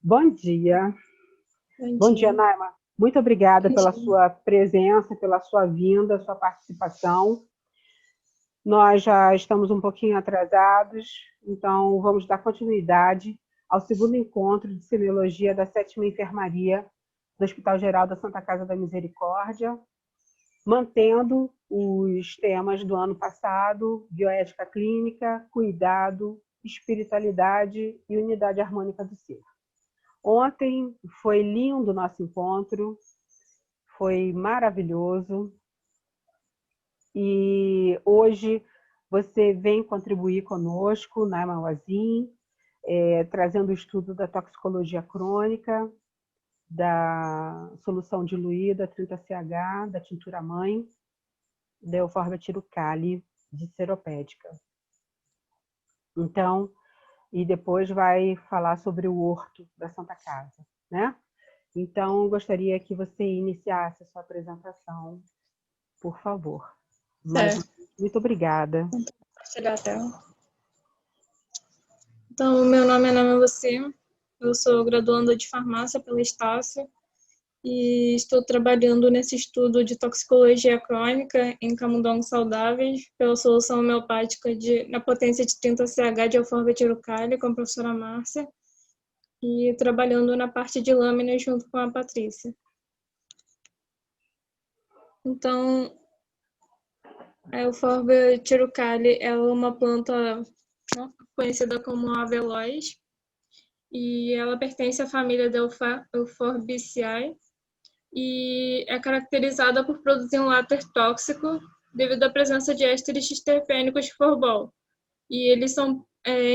Bom dia. Bom dia, Naima. Muito obrigada pela sua presença, pela sua vinda, sua participação. Nós já estamos um pouquinho atrasados, então vamos dar continuidade ao segundo encontro de semiologia da 7ª Enfermaria do Hospital Geral da Santa Casa da Misericórdia, mantendo os temas do ano passado: bioética clínica, cuidado, espiritualidade e unidade harmônica do ser. Ontem foi lindo o nosso encontro, foi maravilhoso. E hoje você vem contribuir conosco, Naima Wazin, trazendo o estudo da toxicologia crônica, da solução diluída 30CH, da tintura mãe, da Euforbia tirucale de seropédica. Então, e depois vai falar sobre o horto da Santa Casa, né? Então, gostaria que você iniciasse a sua apresentação, por favor. Muito obrigada. Compartilhar a tela. Então, meu nome é Naima Wazin, eu sou graduanda de farmácia pela Estácio e estou trabalhando nesse estudo de toxicologia crônica em camundongos saudáveis pela solução homeopática na potência de 30CH de Euforbia tirucale com a professora Márcia e trabalhando na parte de lâminas junto com a Patrícia. Então, a Euforbia tirucale é uma planta conhecida como Aveloz e ela pertence à família da Euphorbiaceae e é caracterizada por produzir um láter tóxico devido à presença de ésteres terpênicos de forbol. E eles são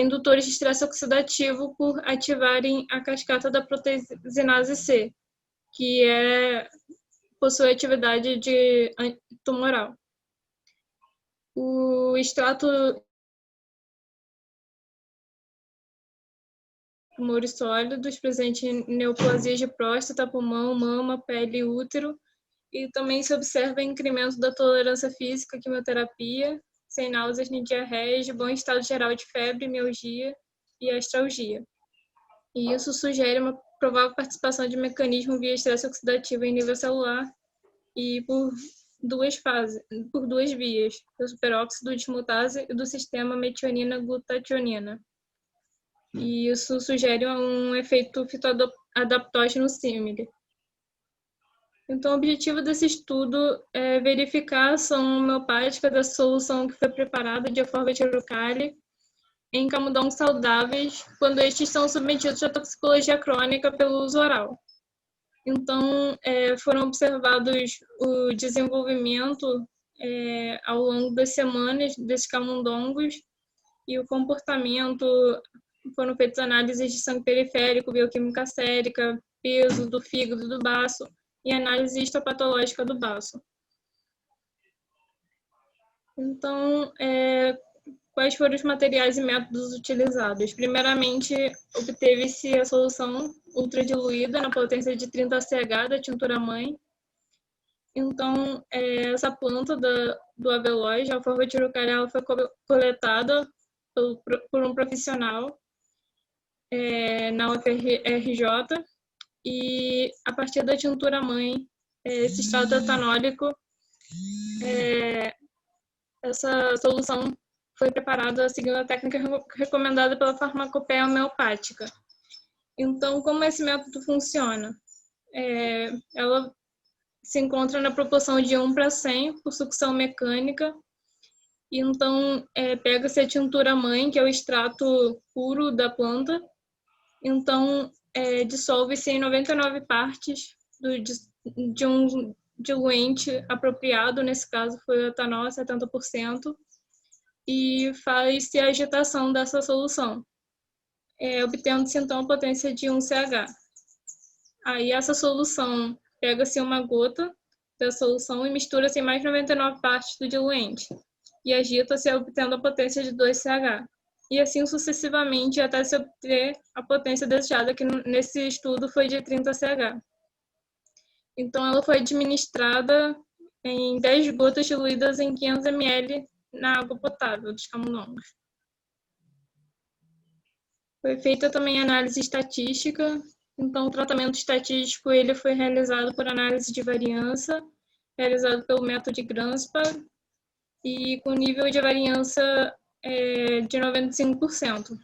indutores de estresse oxidativo por ativarem a cascata da proteinase C, que possui atividade tumoral. O extrato tumores sólidos presentes em neoplasias de próstata, pulmão, mama, pele e útero, e também se observa incremento da tolerância física à quimioterapia, sem náuseas nem diarreias, bom estado geral de febre, mialgia e astralgia. E isso sugere uma provável participação de mecanismo via estresse oxidativo em nível celular e por duas vias, do superóxido dismutase e do sistema metionina-glutationina. E isso sugere um efeito fitoadaptógeno símile. Então, o objetivo desse estudo é verificar a ação homeopática da solução que foi preparada de Euforbia tirucale em camundongos saudáveis quando estes são submetidos à toxicologia crônica pelo uso oral. Então, foram observados o desenvolvimento ao longo das semanas desses camundongos e o comportamento. Foram feitas análises de sangue periférico, bioquímica sérica, peso do fígado, do baço e análise histopatológica do baço. Então, quais foram os materiais e métodos utilizados? Primeiramente, obteve-se a solução ultradiluída na potência de 30CH da tintura mãe. Então, essa planta do Aveloz, a Euforbia tirucale, ela foi coletada por um profissional na UFRJ, e a partir da tintura mãe, esse extrato etanólico, essa solução foi preparada seguindo a técnica recomendada pela farmacopeia homeopática. Então, como esse método funciona? Ela se encontra na proporção de 1:100 por sucção mecânica. Então, pega-se a tintura mãe, que é o extrato puro da planta. Então, dissolve-se em 99 partes de um diluente apropriado, nesse caso foi o etanol, 70%, e faz-se a agitação dessa solução, obtendo-se então a potência de 1CH. Aí essa solução, pega-se uma gota da solução e mistura-se em mais 99 partes do diluente, e agita-se obtendo a potência de 2CH. E assim sucessivamente até se obter a potência desejada, que nesse estudo foi de 30CH. Então, ela foi administrada em 10 gotas diluídas em 500 ml na água potável dos camundongos. Foi feita também análise estatística Então, o tratamento estatístico ele foi realizado por análise de variância, realizado pelo método de Granspa, e com nível de variância de 95%.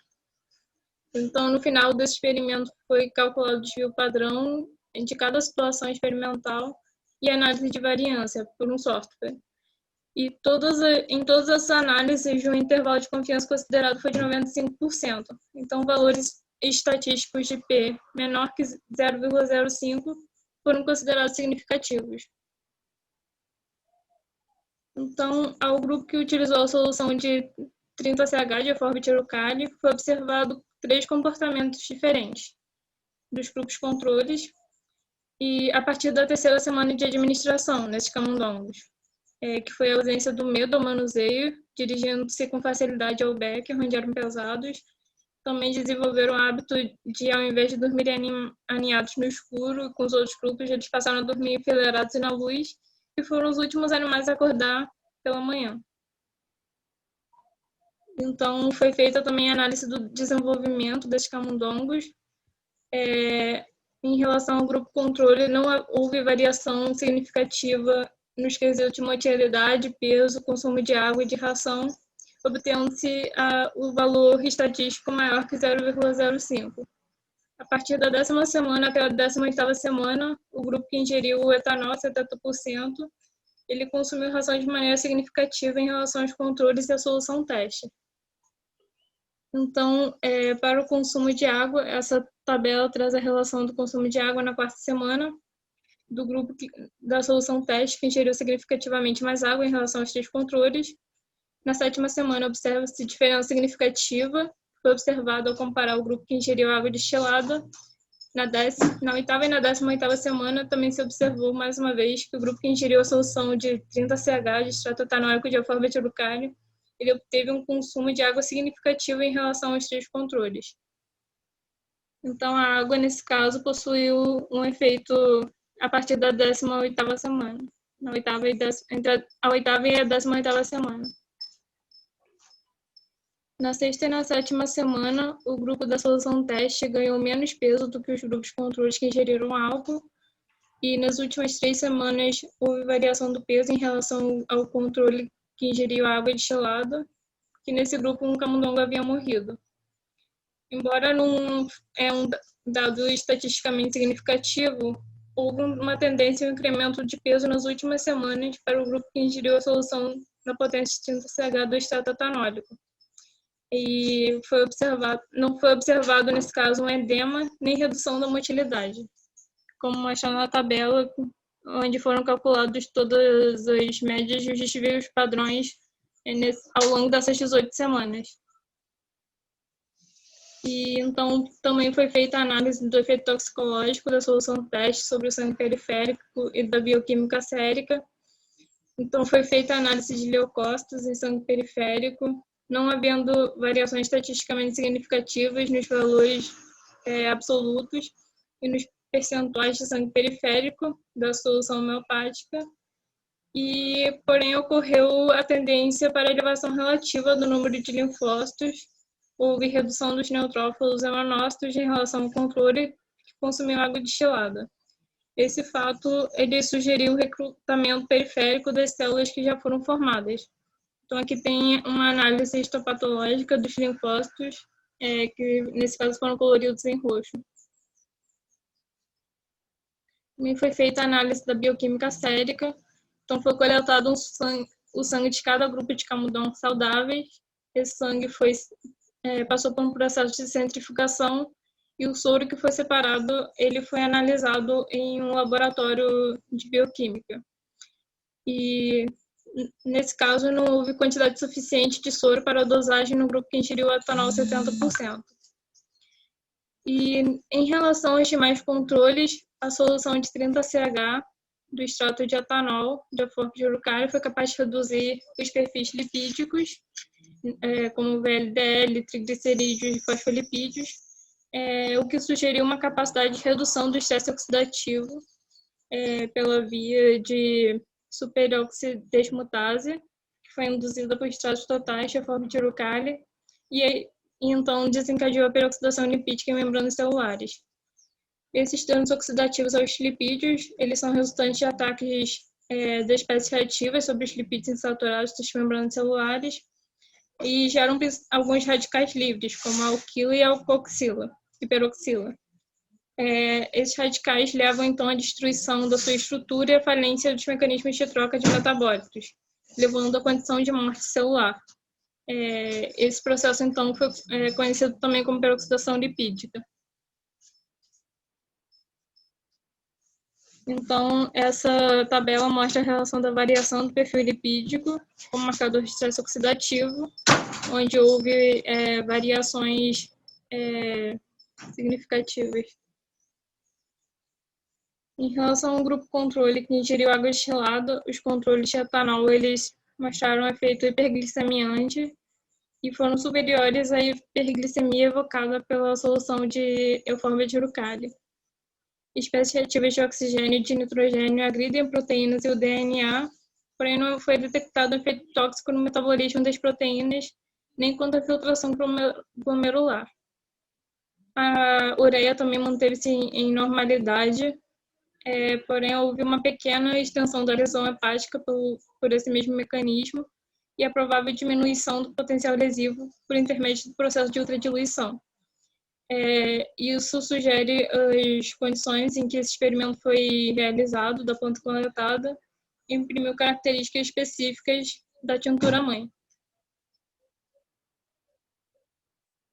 Então, no final desse experimento, foi calculado o desvio padrão de cada situação experimental e análise de variância por um software. E em todas as análises, o intervalo de confiança considerado foi de 95%. Então, valores estatísticos de P menor que 0,05 foram considerados significativos. Então, ao grupo que utilizou a solução de 30CH de Aforb-Tirucali, foi observado 3 comportamentos diferentes dos grupos controles e a partir da 3ª semana de administração nesses camundongos, que foi a ausência do medo ao manuseio, dirigindo-se com facilidade ao beck, onde eram pesados. Também desenvolveram o hábito de, ao invés de dormirem aninhados no escuro com os outros grupos, eles passaram a dormir enfileirados e na luz, e foram os últimos animais a acordar pela manhã. Então, foi feita também a análise do desenvolvimento desses camundongos. Em relação ao grupo controle, não houve variação significativa nos quesitos de motilidade, peso, consumo de água e de ração, obtendo-se o valor estatístico maior que 0,05. A partir da 10ª semana até a 18ª semana, o grupo que ingeriu o etanol, 70%, ele consumiu ração de maneira significativa em relação aos controles e à solução teste. Então, para o consumo de água, essa tabela traz a relação do consumo de água na 4ª semana do grupo da solução teste, que ingeriu significativamente mais água em relação aos 3 controles. Na 7ª semana, observa-se diferença significativa, foi observado ao comparar o grupo que ingeriu água destilada. Na 8ª e na 18ª semana, também se observou, mais uma vez, que o grupo que ingeriu a solução de 30CH de extrato etanólico de Aforb-Tirucali, ele obteve um consumo de água significativo em relação aos 3 controles. Então, a água, nesse caso, possuiu um efeito a partir da 18ª semana, entre a 8ª e a 18ª semana. Na 6ª e na 7ª semana, o grupo da solução teste ganhou menos peso do que os grupos controles que ingeriram álcool, e nas últimas 3 semanas houve variação do peso em relação ao controle que ingeriu água destilada, que nesse grupo um camundongo havia morrido. Embora não é um dado estatisticamente significativo, houve uma tendência ao incremento de peso nas últimas semanas para o grupo que ingeriu a solução da potência de 30CH do extrato etanólico. E não foi observado, nesse caso, um edema nem redução da motilidade, como mostrado na tabela, onde foram calculados todas as médias e os desvios padrões ao longo dessas 18 semanas. E então também foi feita a análise do efeito toxicológico da solução teste sobre o sangue periférico e da bioquímica sérica. Então foi feita a análise de leucócitos em sangue periférico, não havendo variações estatisticamente significativas nos valores absolutos e nos percentuais de sangue periférico da solução homeopática, e porém ocorreu a tendência para a elevação relativa do número de linfócitos. Houve redução dos neutrófilos hemanócitos em relação ao controle que consumiu água destilada. Esse fato ele sugeriu o recrutamento periférico das células que já foram formadas. Então, aqui tem uma análise histopatológica dos linfócitos, que nesse caso foram coloridos em roxo. Também foi feita a análise da bioquímica sérica. Então, foi coletado o sangue de cada grupo de camundongos saudáveis. Esse sangue passou por um processo de centrifugação, e o soro que foi separado, ele foi analisado em um laboratório de bioquímica. E nesse caso não houve quantidade suficiente de soro para a dosagem no grupo que ingeriu o etanol 70%. E em relação aos demais controles, a solução de 30CH do extrato de etanol de Aforb-Tirucali foi capaz de reduzir os perfis lipídicos, como VLDL, triglicerídeos e fosfolipídios, o que sugeriu uma capacidade de redução do estresse oxidativo pela via de superoxidesmutase, que foi induzida por extratos totais de Aforb-Tirucali, e então desencadeou a peroxidação lipídica em membranas celulares. Esses danos oxidativos aos lipídios, eles são resultantes de ataques de espécies reativas sobre os lipídios insaturados das membranas celulares e geram alguns radicais livres, como a alquila e a alcoxila, hiperoxila. Esses radicais levam, então, à destruição da sua estrutura e à falência dos mecanismos de troca de metabólitos, levando à condição de morte celular. Esse processo, então, foi conhecido também como peroxidação lipídica. Então, essa tabela mostra a relação da variação do perfil lipídico como marcador de estresse oxidativo, onde houve variações significativas. Em relação ao grupo controle que ingeriu água destilada, os controles de etanol eles mostraram efeito hiperglicemiante e foram superiores à hiperglicemia evocada pela solução de euformia de uracália. Espécies reativas de oxigênio e de nitrogênio agridem proteínas e o DNA, porém não foi detectado efeito tóxico no metabolismo das proteínas, nem quanto à filtração glomerular. A ureia também manteve-se em normalidade, porém houve uma pequena extensão da lesão hepática por esse mesmo mecanismo e a provável diminuição do potencial lesivo por intermédio do processo de ultradiluição. Isso sugere as condições em que esse experimento foi realizado, da planta coletada, e imprimiu características específicas da tintura-mãe.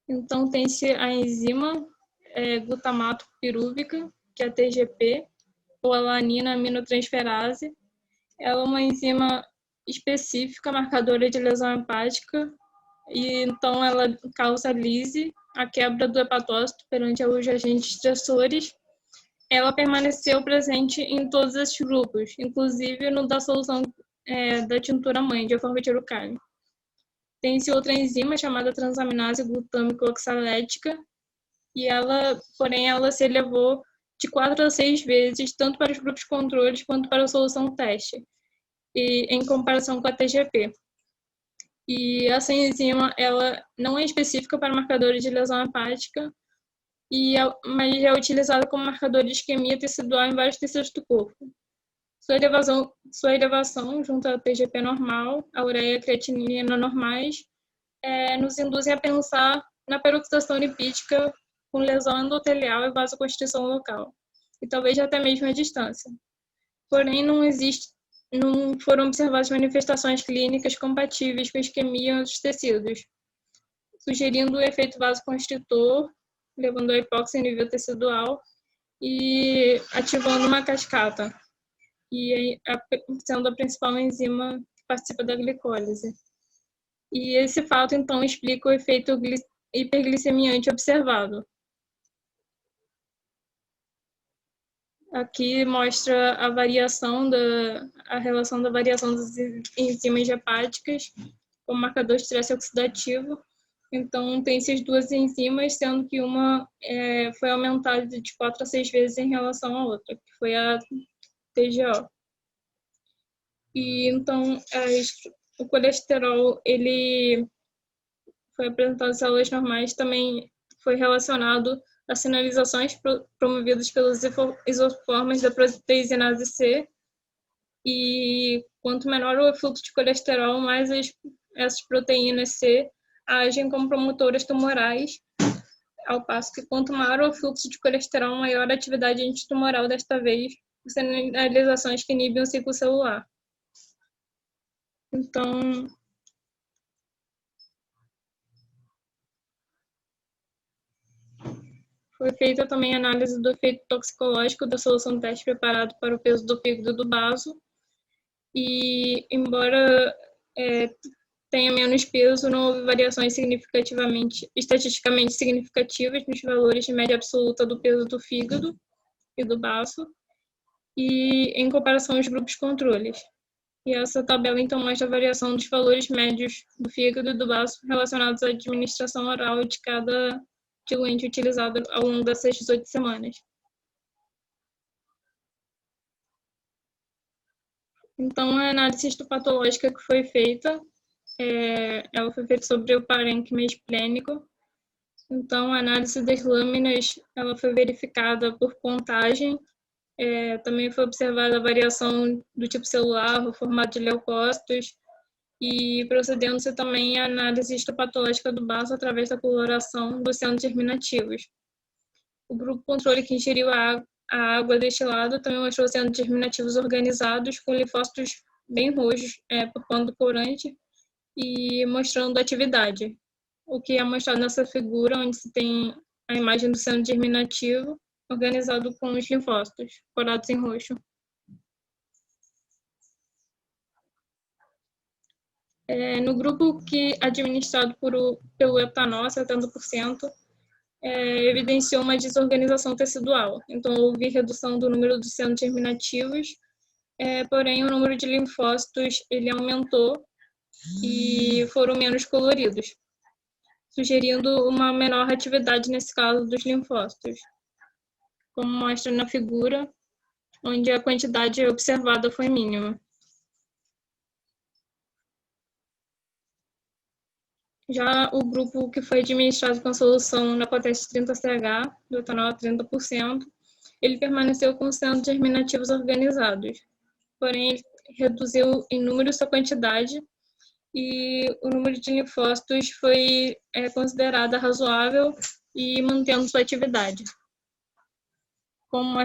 Então, tem-se a enzima glutamato pirúvica, que é a TGP, ou a alanina aminotransferase. Ela é uma enzima específica, marcadora de lesão hepática, e então ela causa lise, a quebra do hepatócito perante os agentes estressores. Ela permaneceu presente em todos esses grupos, inclusive no da solução da tintura-mãe, de euformia de uracália. Tem-se outra enzima chamada transaminase glutâmico oxalética, e porém, ela se elevou de 4 a 6 vezes, tanto para os grupos controles quanto para a solução teste, e em comparação com a TGP. E essa enzima, ela não é específica para marcadores de lesão hepática, mas é utilizada como marcador de isquemia tecidual em vários tecidos do corpo. Sua elevação junto à TGP normal, a ureia e a creatinina normais, nos induzem a pensar na peroxidação lipídica com lesão endotelial e vasoconstrição local, e talvez até mesmo à distância. Porém, não foram observadas manifestações clínicas compatíveis com a isquemia em outros tecidos, sugerindo o efeito vasoconstritor, levando a hipóxia em nível tecidual e ativando uma cascata, e sendo a principal enzima que participa da glicólise. E esse fato, então, explica o efeito hiperglicemiante observado. Aqui mostra a relação da variação das enzimas hepáticas com marcador de estresse oxidativo. Então, tem essas duas enzimas, sendo que uma foi aumentada de 4 a 6 vezes em relação à outra, que foi a TGO. E, então, o colesterol, ele foi apresentado em células normais, também foi relacionado a sinalizações promovidas pelos isoformas da proteizinase C, e quanto menor o fluxo de colesterol, mais essas proteínas C agem como promotoras tumorais, ao passo que quanto maior o fluxo de colesterol, maior a atividade antitumoral, desta vez, por sinalizações que inibem o ciclo celular. Então, foi feita também análise do efeito toxicológico da solução teste preparado para o peso do fígado do baso, e embora tenha menos peso, não houve variações estatisticamente significativas nos valores de média absoluta do peso do fígado e do baço, e em comparação aos grupos controles. E essa tabela, então, mostra a variação dos valores médios do fígado e do baço relacionados à administração oral de cada diluente utilizado ao longo dessas 18 semanas. Então, a análise histopatológica que foi feita, ela foi feita sobre o parênquima esplênico, Então, a análise das lâminas ela foi verificada por contagem. Também foi observada a variação do tipo celular, o formato de leucócitos, e procedendo-se também à análise histopatológica do baço através da coloração dos centros germinativos. O grupo controle que ingeriu a água destilada também mostrou centros germinativos organizados com linfócitos bem rojos por conta do corante e mostrando atividade. O que é mostrado nessa figura, onde se tem a imagem do centro germinativo organizado com os linfócitos, corados em roxo. No grupo que administrado pelo etanol, 70%, evidenciou uma desorganização tecidual. Então, houve redução do número dos centros germinativos, porém, o número de linfócitos ele aumentou e foram menos coloridos, sugerindo uma menor atividade nesse caso dos linfócitos, como mostra na figura, onde a quantidade observada foi mínima. Já o grupo que foi administrado com a solução na potência 30CH, do etanol a 30%, ele permaneceu com centros germinativos organizados, porém ele reduziu em número sua quantidade e o número de linfócitos foi considerado razoável e mantendo sua atividade, como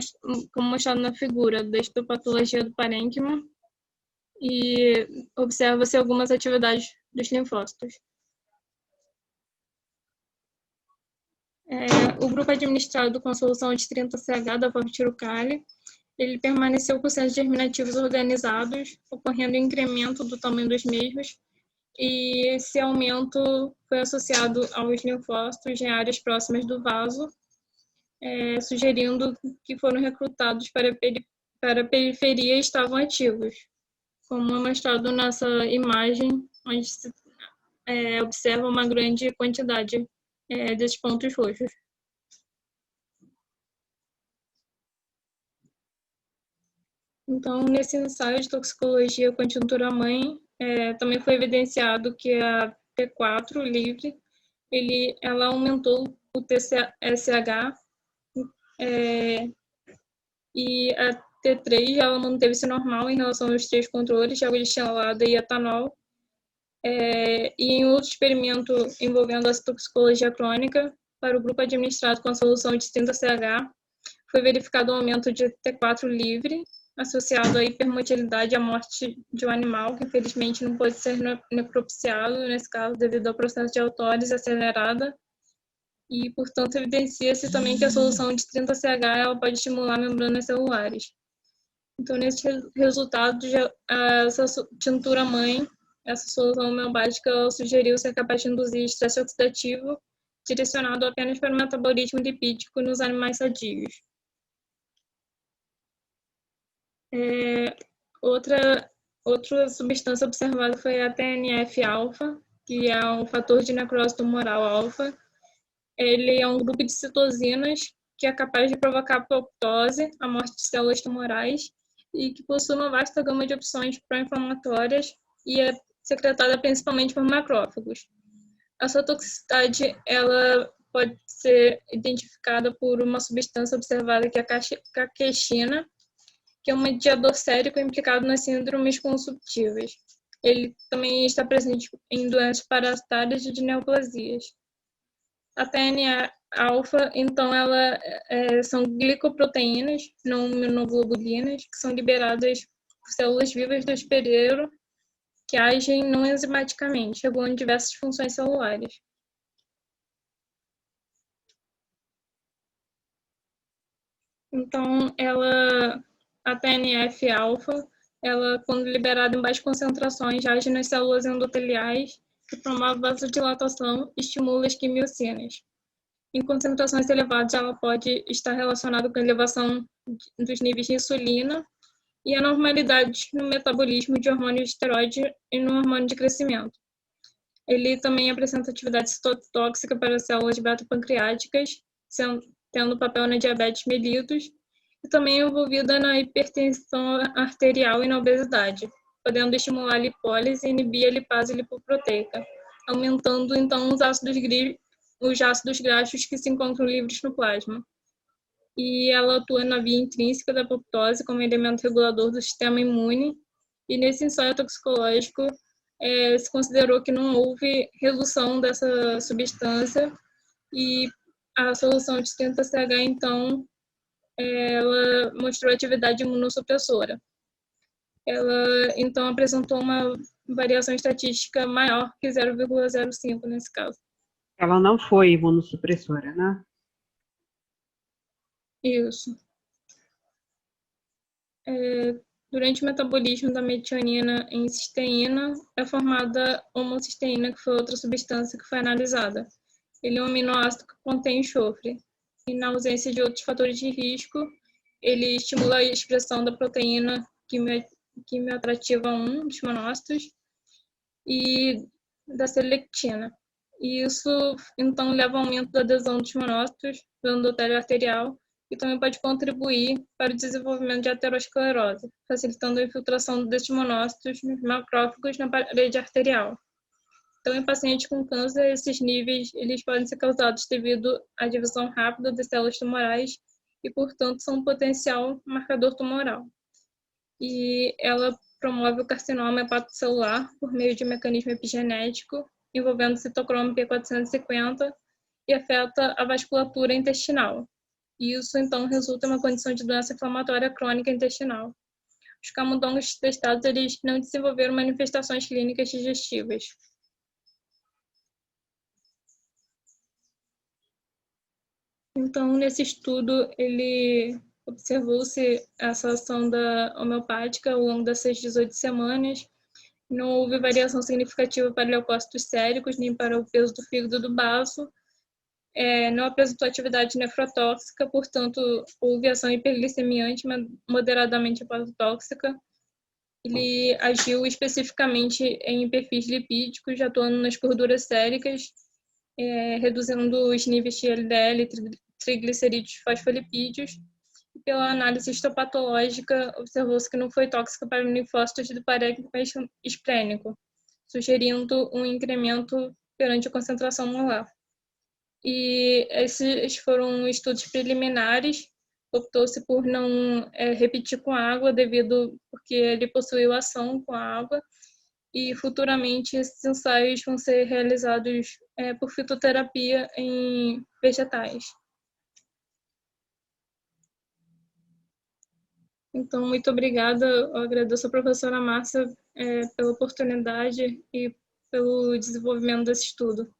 mostrado na figura da histopatologia do parênquima, e observa-se algumas atividades dos linfócitos. O grupo administrado com a solução de 30CH da Fortirucale, ele permaneceu com centros germinativos organizados, ocorrendo incremento do tamanho dos mesmos, e esse aumento foi associado aos linfócitos em áreas próximas do vaso, sugerindo que foram recrutados para a periferia e estavam ativos, como é mostrado nessa imagem, onde se observa uma grande quantidade desses pontos roxos. Então, nesse ensaio de toxicologia com a tintura-mãe, também foi evidenciado que a T4 livre, ela aumentou o TSH, e a T3 ela manteve-se normal em relação aos três controles, de água destilada e etanol. E em outro experimento envolvendo a toxicologia crônica, para o grupo administrado com a solução de 30CH, foi verificado um aumento de T4 livre, associado à hipermotilidade e à morte de um animal, que infelizmente não pôde ser necropsiado, nesse caso, devido ao processo de autólise acelerada, e, portanto, evidencia-se também que a solução de 30CH ela pode estimular membranas celulares. Então, nesses resultados, essa tintura-mãe, essa solução homeopática, sugeriu ser capaz de induzir estresse oxidativo direcionado apenas para o metabolismo lipídico nos animais sadios. Outra substância observada foi a TNF-alfa, que é um fator de necrose tumoral alfa. Ele é um grupo de citosinas que é capaz de provocar apoptose, a morte de células tumorais, e que possui uma vasta gama de opções pró-inflamatórias e é secretada principalmente por macrófagos. A sua toxicidade ela pode ser identificada por uma substância observada que é a caquexina, que é um mediador sérico implicado nas síndromes consumptíveis. Ele também está presente em doenças parasitárias e de neoplasias. A TNF-alfa, então, são glicoproteínas, não imunoglobulinas, que são liberadas por células vivas do hospedeiro, que agem não enzimaticamente, regulando diversas funções celulares. Então, a TNF-alfa, quando liberada em baixas concentrações, age nas células endoteliais, que promove vasodilatação e estimula as quimiocinas. Em concentrações elevadas, ela pode estar relacionada com a elevação dos níveis de insulina e anormalidades no metabolismo de hormônio de esteroide e no hormônio de crescimento. Ele também apresenta atividade citotóxica para células beta-pancreáticas, tendo papel na diabetes mellitus, e também envolvida na hipertensão arterial e na obesidade, podendo estimular a lipólise e inibir a lipase lipoproteica, aumentando então os ácidos os ácidos graxos que se encontram livres no plasma. E ela atua na via intrínseca da apoptose como elemento regulador do sistema imune. E nesse ensaio toxicológico, se considerou que não houve redução dessa substância e a solução de 30CH, então, ela mostrou atividade imunossupressora. Ela, então, apresentou uma variação estatística maior que 0,05 nesse caso. Ela não foi imunossupressora, né? Isso. Durante o metabolismo da metionina em cisteína, é formada homocisteína, que foi outra substância que foi analisada. Ele é um aminoácido que contém enxofre. E na ausência de outros fatores de risco, ele estimula a expressão da proteína quimioatrativa 1 dos monócitos e da selectina. E isso, então, leva ao aumento da adesão dos monócitos do endotélio arterial e também pode contribuir para o desenvolvimento de aterosclerose, facilitando a infiltração desses monócitos nos macrófagos na parede arterial. Então, em pacientes com câncer, esses níveis eles podem ser causados devido à divisão rápida das células tumorais e, portanto, são um potencial marcador tumoral. E ela promove o carcinoma hepatocelular por meio de um mecanismo epigenético envolvendo citocromo P450 e afeta a vasculatura intestinal. E isso, então, resulta em uma condição de doença inflamatória crônica intestinal. Os camundongos testados eles não desenvolveram manifestações clínicas digestivas. Então, nesse estudo, ele observou-se essa ação da homeopática ao longo dessas 18 semanas. Não houve variação significativa para leucócitos séricos, nem para o peso do fígado do baço. Não apresentou atividade nefrotóxica, portanto, houve ação hiperglicemiante moderadamente hepatotóxica. Ele agiu especificamente em perfis lipídicos, atuando nas gorduras séricas, reduzindo os níveis de LDL, triglicerídeos e fosfolipídios. E pela análise histopatológica, observou-se que não foi tóxica para linfócitos do parênquima esplênico, sugerindo um incremento perante a concentração molar. E esses foram estudos preliminares. Optou-se por não repetir com água, porque ele possuiu ação com a água. E futuramente esses ensaios vão ser realizados por fitoterapia em vegetais. Então, muito obrigada. Eu agradeço a professora Márcia pela oportunidade e pelo desenvolvimento desse estudo.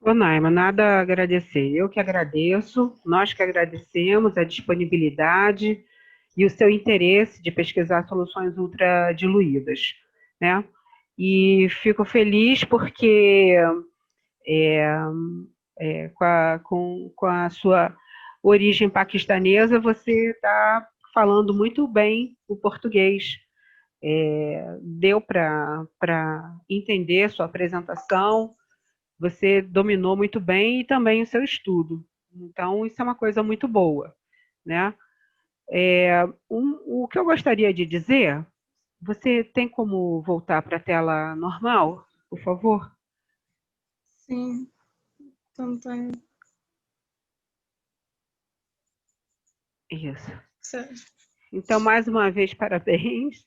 Ô, Naima, nada a agradecer. Eu que agradeço, nós que agradecemos a disponibilidade e o seu interesse de pesquisar soluções ultradiluídas, né? E fico feliz porque com a sua origem paquistanesa, você está falando muito bem o português. Deu para entender sua apresentação, você dominou muito bem e também o seu estudo. Então, isso é uma coisa muito boa, né? O que eu gostaria de dizer, você tem como voltar para a tela normal, por favor? Sim, então tá. Isso. Certo. Então, mais uma vez, parabéns.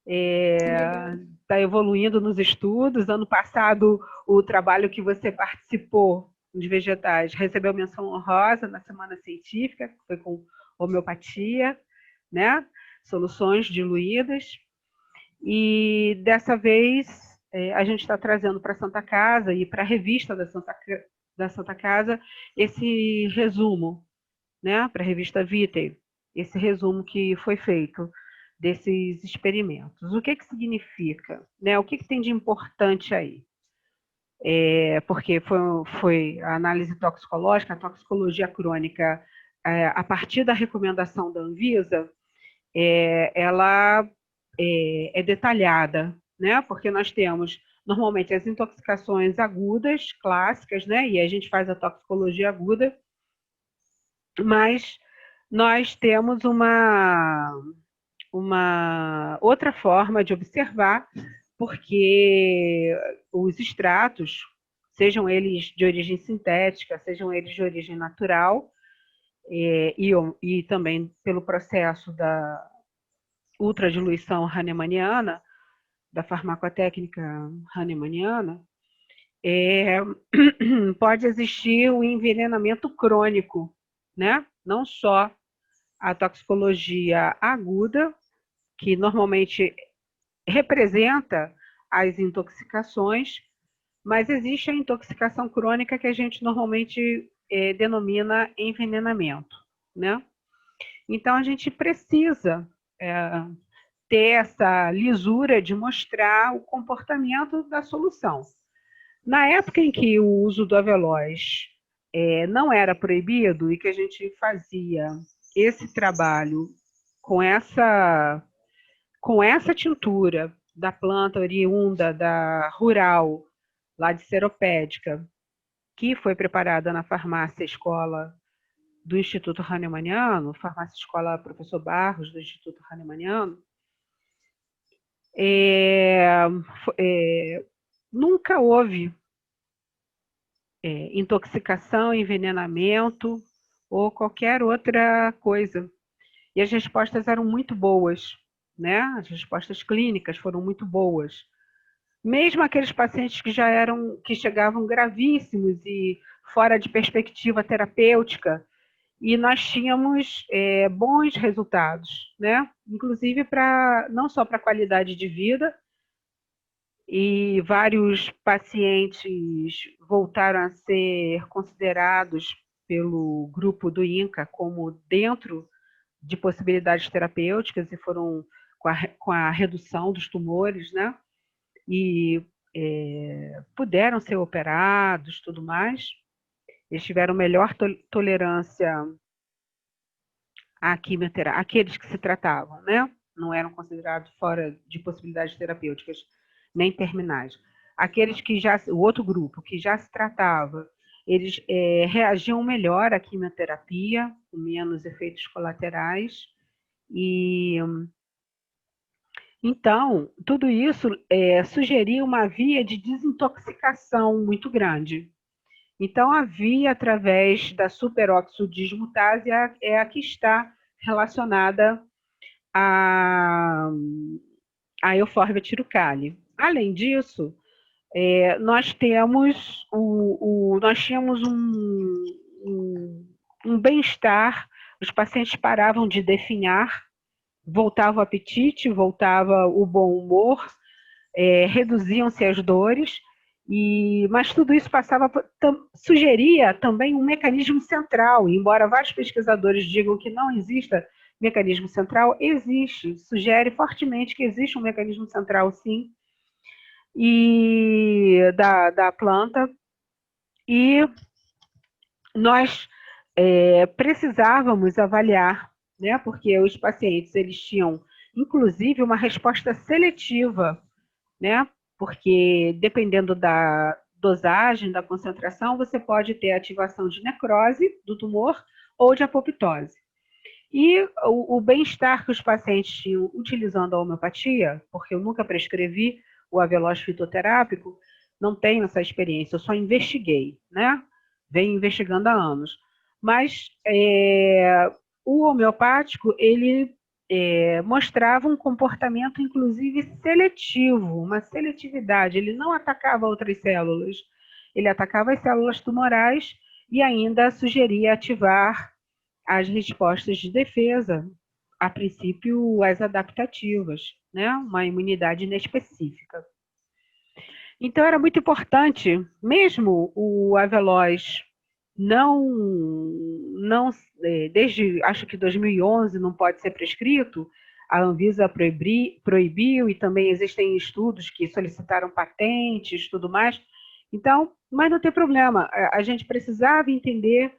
Está evoluindo nos estudos. Ano passado, o trabalho que você participou de vegetais recebeu menção honrosa na Semana Científica, que foi com homeopatia, né? Soluções diluídas. E dessa vez a gente está trazendo para a Santa Casa e para a revista da Santa Casa esse resumo, né? Para a revista Vitae, esse resumo que foi feito desses experimentos. O que significa? Né? O que tem de importante aí? Porque foi a análise toxicológica, a toxicologia crônica, a partir da recomendação da Anvisa, ela é detalhada, né? Porque nós temos normalmente as intoxicações agudas, clássicas, né? E a gente faz a toxicologia aguda, mas nós temos uma outra forma de observar, porque os extratos sejam eles de origem sintética, sejam eles de origem natural, e também pelo processo da ultradiluição hahnemanniana, da farmacotécnica hahnemanniana, pode existir o envenenamento crônico, né? Não só a toxicologia aguda, que normalmente representa as intoxicações, mas existe a intoxicação crônica que a gente normalmente denomina envenenamento, né? Então, a gente precisa ter essa lisura de mostrar o comportamento da solução. Na época em que o uso do avelós não era proibido e que a gente fazia esse trabalho com essa tintura da planta oriunda da rural, lá de Seropédica, que foi preparada na farmácia escola do Instituto Hahnemanniano, farmácia escola Professor Barros, do Instituto Hahnemanniano, nunca houve intoxicação, envenenamento ou qualquer outra coisa. E as respostas eram muito boas, né? As respostas clínicas foram muito boas. Mesmo aqueles pacientes que chegavam gravíssimos e fora de perspectiva terapêutica, e nós tínhamos bons resultados, né? Inclusive não só para a qualidade de vida, e vários pacientes voltaram a ser considerados pelo grupo do INCA como dentro de possibilidades terapêuticas e foram com a redução dos tumores, né? E puderam ser operados, tudo mais. Eles tiveram melhor tolerância à quimioterapia, aqueles que se tratavam, né? Não eram considerados fora de possibilidades terapêuticas, nem terminais. Aqueles que o outro grupo, que já se tratava, eles reagiam melhor à quimioterapia, com menos efeitos colaterais. E então, tudo isso sugeria uma via de desintoxicação muito grande. Então, a via através da superoxidismutase é a que está relacionada à Euphorbia tirucale. Além disso, nós tínhamos um bem-estar, os pacientes paravam de definhar, voltava o apetite, voltava o bom humor, reduziam-se as dores, mas tudo isso sugeria também um mecanismo central, embora vários pesquisadores digam que não exista mecanismo central, existe, sugere fortemente que existe um mecanismo central, sim, e da planta, e nós precisávamos avaliar, né, porque os pacientes eles tinham, inclusive, uma resposta seletiva, né, porque dependendo da dosagem, da concentração, você pode ter ativação de necrose do tumor ou de apoptose. E o bem-estar que os pacientes tinham utilizando a homeopatia, porque eu nunca prescrevi o avelós fitoterápico, não tenho essa experiência, eu só investiguei, né? Venho investigando há anos. Mas o homeopático, ele mostrava um comportamento, inclusive, seletivo, uma seletividade. Ele não atacava outras células, ele atacava as células tumorais e ainda sugeria ativar as respostas de defesa, a princípio as adaptativas, né? Uma imunidade inespecífica. Então era muito importante, mesmo o avelós desde acho que 2011 não pode ser prescrito, a Anvisa proibiu e também existem estudos que solicitaram patentes, tudo mais. Então, mas não tem problema, a gente precisava entender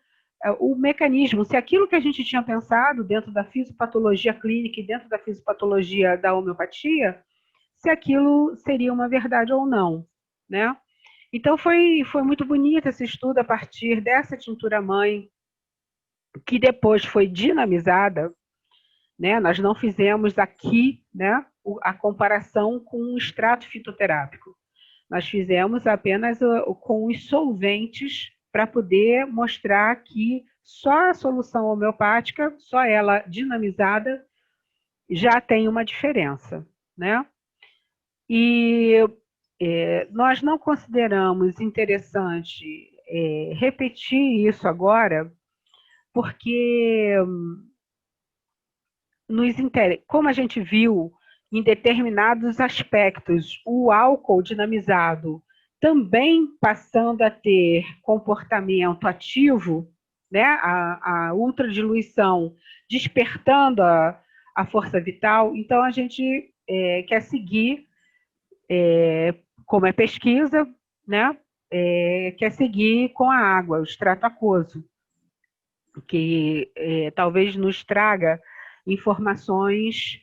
o mecanismo, se aquilo que a gente tinha pensado dentro da fisiopatologia clínica e dentro da fisiopatologia da homeopatia, se aquilo seria uma verdade ou não, né? Então foi muito bonito esse estudo a partir dessa tintura-mãe, que depois foi dinamizada, né? Nós não fizemos aqui, né, a comparação com um extrato fitoterápico. Nós fizemos apenas com os solventes para poder mostrar que só a solução homeopática, só ela dinamizada, já tem uma diferença, né? E nós não consideramos interessante repetir isso agora, porque como a gente viu em determinados aspectos, o álcool dinamizado também passando a ter comportamento ativo, né? A ultradiluição despertando a força vital. Então, a gente quer seguir, como é pesquisa, né? Quer seguir com a água, o extrato aquoso, que talvez nos traga informações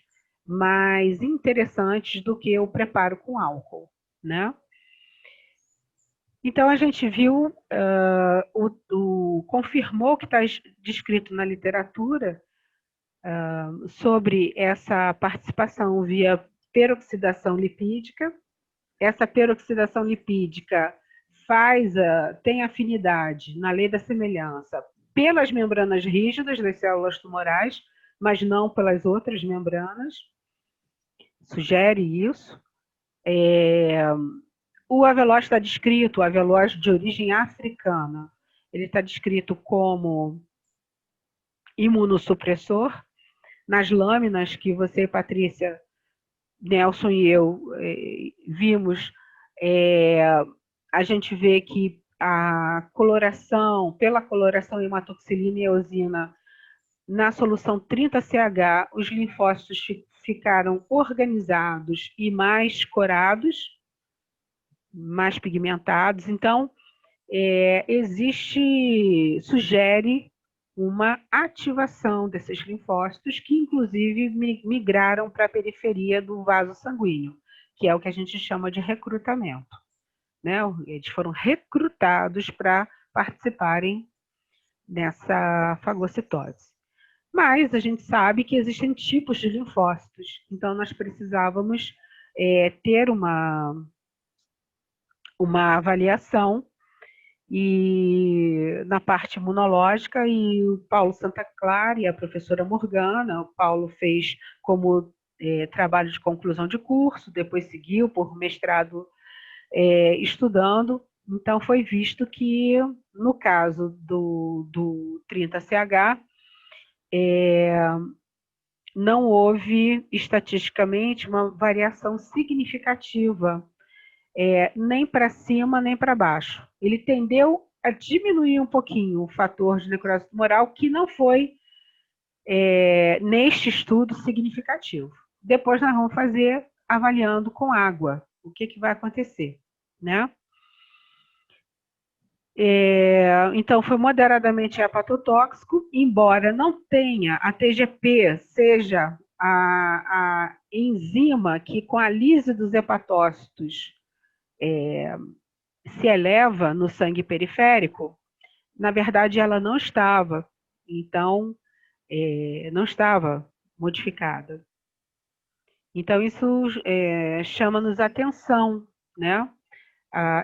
mais interessantes do que o preparo com álcool, né? Então, a gente viu, confirmou o que está descrito na literatura sobre essa participação via peroxidação lipídica. Essa peroxidação lipídica tem afinidade, na lei da semelhança, pelas membranas rígidas das células tumorais, mas não pelas outras membranas. Sugere isso. O avelós está descrito, o avelós de origem africana, ele está descrito como imunossupressor. Nas lâminas que você, Patrícia, Nelson e eu vimos, a gente vê que pela coloração hematoxilina e eosina, na solução 30CH, os linfócitos ficaram organizados e mais corados, mais pigmentados. Então, sugere uma ativação desses linfócitos que, inclusive, migraram para a periferia do vaso sanguíneo, que é o que a gente chama de recrutamento, né? Eles foram recrutados para participarem nessa fagocitose. Mas a gente sabe que existem tipos de linfócitos, então nós precisávamos ter uma avaliação e na parte imunológica, e o Paulo Santa Clara e a professora Morgana, o Paulo fez como trabalho de conclusão de curso, depois seguiu por mestrado estudando. Então foi visto que no caso do 30CH não houve estatisticamente uma variação significativa, nem para cima nem para baixo. Ele tendeu a diminuir um pouquinho o fator de necrose tumoral, que não foi, neste estudo, significativo. Depois nós vamos fazer avaliando com água o que vai acontecer, né? Então, foi moderadamente hepatotóxico, embora não tenha, a TGP seja a enzima que, com a lise dos hepatócitos, se eleva no sangue periférico. Na verdade, ela não estava, então, não estava modificada. Então, isso chama-nos atenção, né?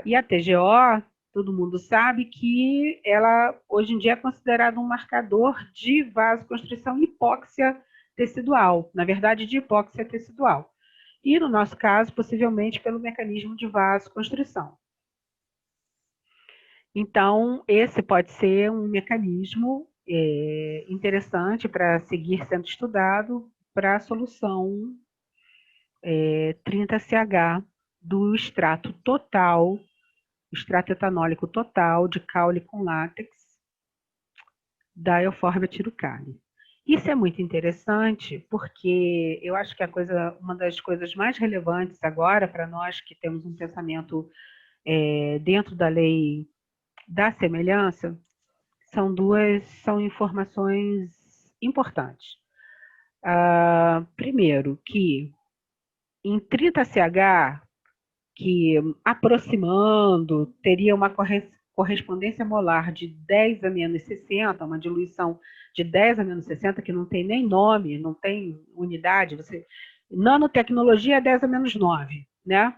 E a TGO, todo mundo sabe que ela, hoje em dia, é considerada um marcador de vasoconstrição e hipóxia tecidual, na verdade, de hipóxia tecidual. E, no nosso caso, possivelmente pelo mecanismo de vasoconstrição. Então, esse pode ser um mecanismo interessante para seguir sendo estudado para a solução 30CH do extrato total, extrato etanólico total de caule com látex da Euphorbia tirucale. Isso é muito interessante porque eu acho que uma das coisas mais relevantes agora para nós que temos um pensamento dentro da lei da semelhança são informações importantes. Primeiro, que em 30CH, que aproximando teria uma correspondência molar de 10 a menos 60, uma diluição de 10 a menos 60, que não tem nem nome, não tem unidade, nanotecnologia é 10 a menos 9, né?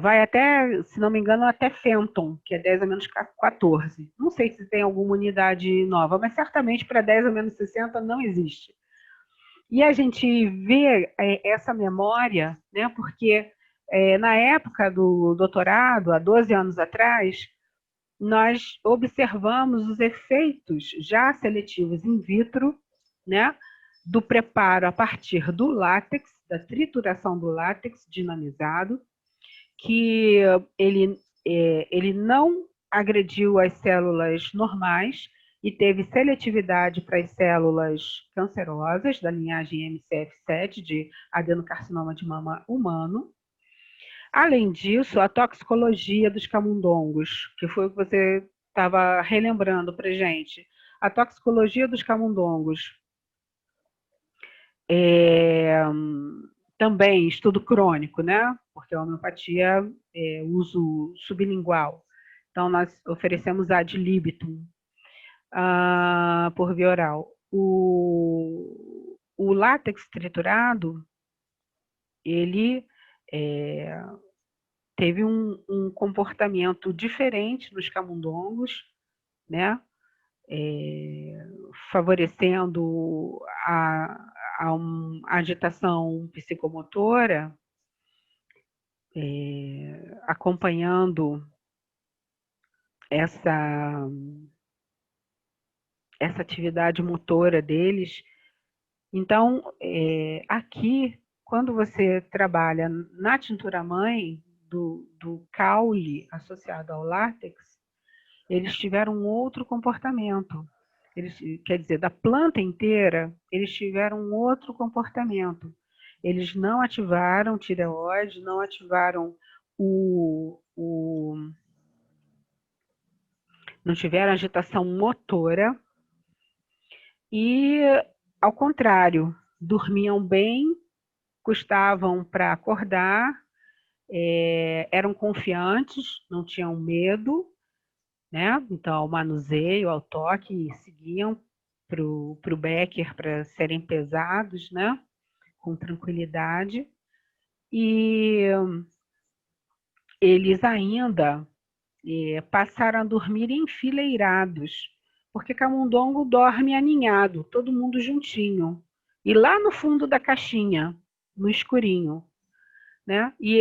vai até, se não me engano, até Fenton, que é 10 a menos 14. Não sei se tem alguma unidade nova, mas certamente para 10 a menos 60 não existe. E a gente vê essa memória, né, porque na época do doutorado, há 12 anos atrás, nós observamos os efeitos já seletivos in vitro, né, do preparo a partir do látex, da trituração do látex dinamizado, que ele não agrediu as células normais e teve seletividade para as células cancerosas da linhagem MCF7 de adenocarcinoma de mama humano. Além disso, a toxicologia dos camundongos, que foi o que você estava relembrando para a gente. A toxicologia dos camundongos, também estudo crônico, né? Porque a homeopatia é uso sublingual. Então, nós oferecemos ad libitum por via oral. O látex triturado, ele teve um comportamento diferente nos camundongos, né? Favorecendo a agitação psicomotora, acompanhando essa atividade motora deles. Então, aqui, quando você trabalha na tintura-mãe do caule associado ao látex, eles tiveram um outro comportamento. Quer dizer, da planta inteira, eles tiveram um outro comportamento. Eles não ativaram tireoide, não ativaram não tiveram agitação motora e, ao contrário, dormiam bem, custavam para acordar, eram confiantes, não tinham medo, né? Então, ao manuseio, ao toque, seguiam para o Becker para serem pesados, né? Com tranquilidade. E eles ainda passaram a dormir enfileirados, porque camundongo dorme aninhado, todo mundo juntinho. E lá no fundo da caixinha, no escurinho, né? E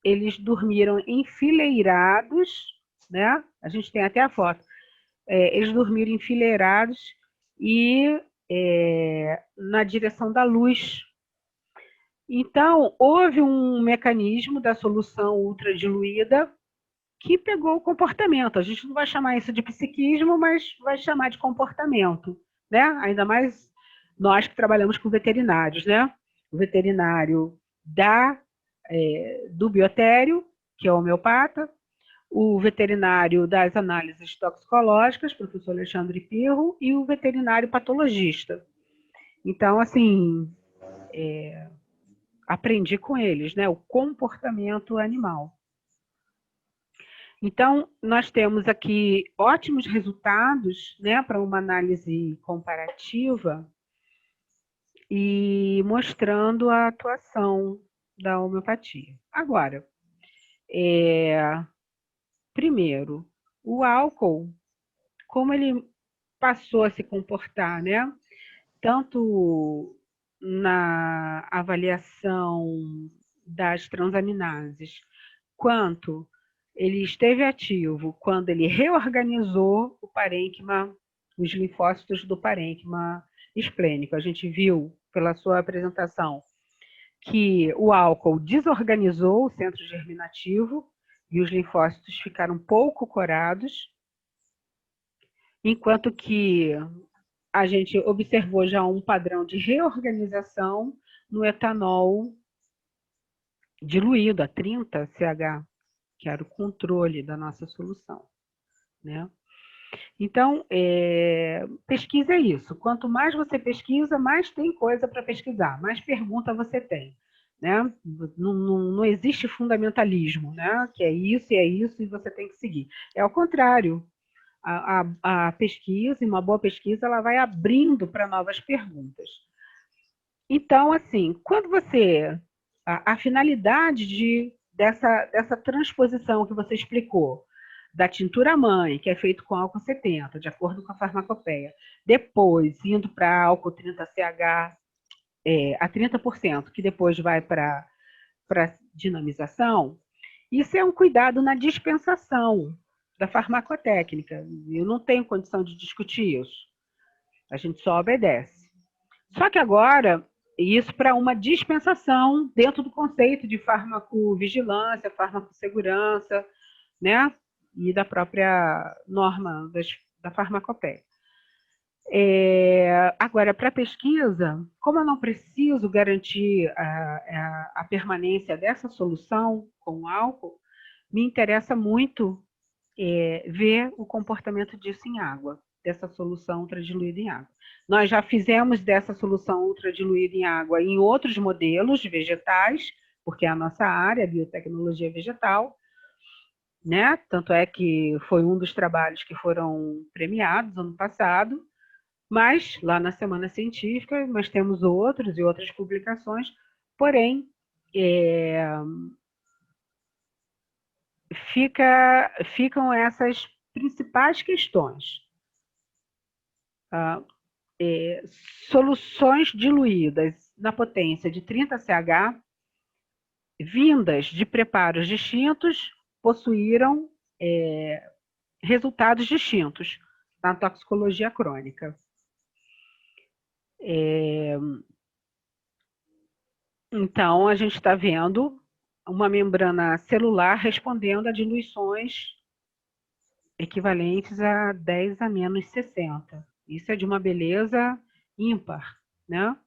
eles dormiram enfileirados, né? A gente tem até a foto. Eles dormiram enfileirados e na direção da luz. Então, houve um mecanismo da solução ultradiluída que pegou o comportamento. A gente não vai chamar isso de psiquismo, mas vai chamar de comportamento, né? Ainda mais nós que trabalhamos com veterinários, né? O veterinário do biotério, que é o homeopata, o veterinário das análises toxicológicas, professor Alexandre Pirro, e o veterinário patologista. Então, assim, aprendi com eles, né? O comportamento animal. Então, nós temos aqui ótimos resultados, né, para uma análise comparativa e mostrando a atuação da homeopatia. Agora, primeiro, o álcool, como ele passou a se comportar, né? Tanto na avaliação das transaminases, quanto ele esteve ativo quando ele reorganizou o parênquima, os linfócitos do parênquima esplênico. A gente viu pela sua apresentação que o álcool desorganizou o centro germinativo e os linfócitos ficaram pouco corados, enquanto que a gente observou já um padrão de reorganização no etanol diluído a 30 CH, que era o controle da nossa solução, né? Então, pesquisa é isso. Quanto mais você pesquisa, mais tem coisa para pesquisar, mais pergunta você tem, né? Não existe fundamentalismo, né? Que é isso e você tem que seguir. É ao contrário. A pesquisa, e uma boa pesquisa, ela vai abrindo para novas perguntas. Então, assim, quando você... A finalidade dessa transposição que você explicou, da tintura mãe, que é feito com álcool 70, de acordo com a farmacopeia, depois indo para álcool 30CH a 30%, que depois vai para dinamização, isso é um cuidado na dispensação da farmacotécnica. Eu não tenho condição de discutir isso. A gente só obedece. Só que agora, isso para uma dispensação dentro do conceito de farmacovigilância, farmacossegurança, né? E da própria norma da farmacopeia. Agora, para a pesquisa, como eu não preciso garantir a permanência dessa solução com álcool, me interessa muito ver o comportamento disso em água, dessa solução ultradiluída em água. Nós já fizemos dessa solução ultradiluída em água em outros modelos vegetais, porque é a nossa área, a biotecnologia vegetal, né? Tanto é que foi um dos trabalhos que foram premiados ano passado, mas lá na Semana Científica nós temos outros e outras publicações, porém, ficam essas principais questões. Soluções diluídas na potência de 30CH, vindas de preparos distintos, possuíram resultados distintos na toxicologia crônica. Então, a gente está vendo uma membrana celular respondendo a diluições equivalentes a 10 a menos 60. Isso é de uma beleza ímpar, né?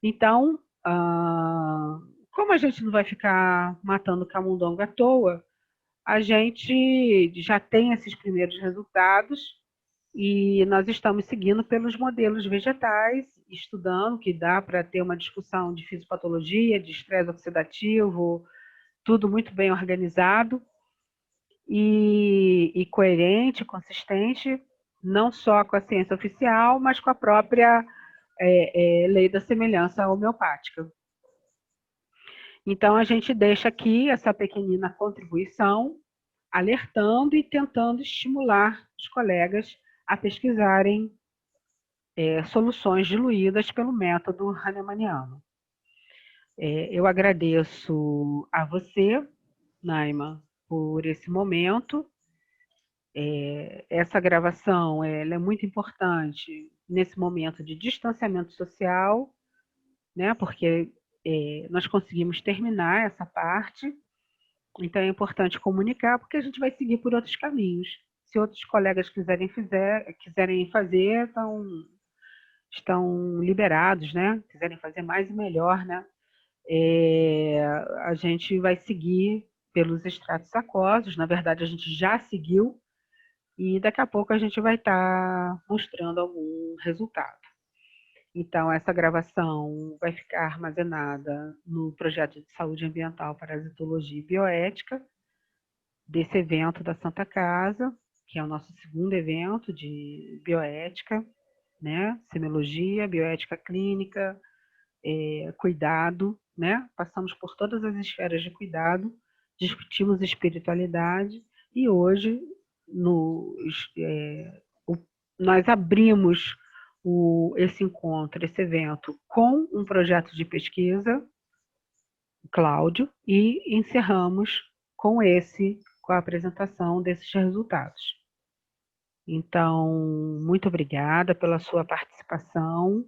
Então, como a gente não vai ficar matando camundongo à toa, a gente já tem esses primeiros resultados e nós estamos seguindo pelos modelos vegetais, estudando que dá para ter uma discussão de fisiopatologia, de estresse oxidativo, tudo muito bem organizado e coerente, consistente, não só com a ciência oficial, mas com a própria lei da semelhança homeopática. Então, a gente deixa aqui essa pequenina contribuição, alertando e tentando estimular os colegas a pesquisarem soluções diluídas pelo método hahnemanniano. Eu agradeço a você, Naima, por esse momento. Essa gravação ela é muito importante nesse momento de distanciamento social, né, porque nós conseguimos terminar essa parte, então é importante comunicar, porque a gente vai seguir por outros caminhos. Se outros colegas quiserem fazer, estão liberados, né? Quiserem fazer mais e melhor, né? A gente vai seguir pelos extratos aquosos, na verdade a gente já seguiu, e daqui a pouco a gente vai estar mostrando algum resultado. Então, essa gravação vai ficar armazenada no projeto de saúde ambiental, parasitologia e bioética, desse evento da Santa Casa, que é o nosso segundo evento de bioética, né? Semiologia, bioética clínica, cuidado, né? Passamos por todas as esferas de cuidado, discutimos espiritualidade e hoje nós abrimos esse encontro, esse evento, com um projeto de pesquisa, Cláudio, e encerramos com a apresentação desses resultados. Então, muito obrigada pela sua participação.